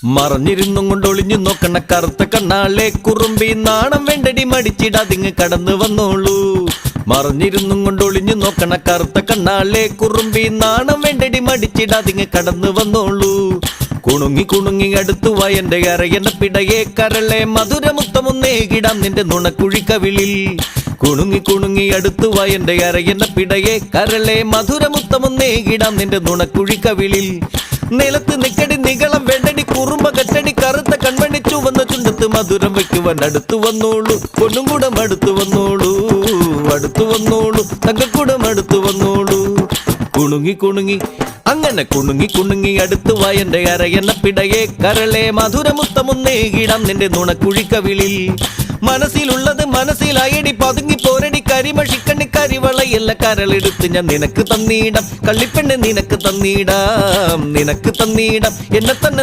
മറഞ്ഞിരുന്നും കൊണ്ടൊളിഞ്ഞു നോക്കണ കറുത്ത കണ്ണാളെ കുറുമ്പി നാണം വേണ്ടടി മടിച്ചിടാതിങ് കടന്നു വന്നോളൂ. മറഞ്ഞിരുന്നും കൊണ്ടൊളിഞ്ഞു നോക്കണ കറുത്ത കണ്ണാളെ കുറുമ്പി നാണം വേണ്ടടി മടിച്ചിടാതിങ് കടന്നു വന്നോളൂ. കുണുങ്ങി കുണുങ്ങി അടുത്തു വയന്റെ അരയന പിടയെ കരളെ മധുരമുത്തമൊന്നേകിടാം നിന്റെ നുണക്കുഴിക്കവിളിൽ. കുണുങ്ങി കുണുങ്ങി അടുത്തു വയന്റെ അരയന പിടയെ കരളെ മധുരമുത്തമൊന്നേകിടാം നിന്റെ നുണക്കുഴിക്കവിളിൽ. നിലത്ത് നിക്കടി നികളം വേണ്ടടി കുറുമ്പ കെട്ടടി കറുത്ത കൺമണി ചുവന്ന ചുണ്ടത്ത് മധുരം വെക്കുവാൻ അടുത്തു വന്നോളൂ. പൊന്നുംകൂടം അടുത്തു വന്നോളൂ, അടുത്തു വന്നോളൂ, തങ്കക്കൂടം അടുത്തു വന്നോളൂ. കുണുങ്ങി കുണുങ്ങി അങ്ങനെ കുണുങ്ങി കുണുങ്ങി അടുത്തു വയന്റെ അരയന പിടയെ കരളെ മധുരമുത്തമൊന്നേകിടാം നിന്റെ നുണക്കുഴിക്കവിളിൽ. മനസ്സിലുള്ളത് മനസ്സിലായടി പതുങ്ങി പോരടി കരിമഷിക്കണ്ണി കരിവളയല്ല കരളെടുത്ത് ഞാൻ നിനക്ക് തന്നീടാം. കള്ളിപ്പെണ്ണ് നിനക്ക് തന്നീടാം, നിനക്ക് തന്നീടാം, എന്നെ തന്നെ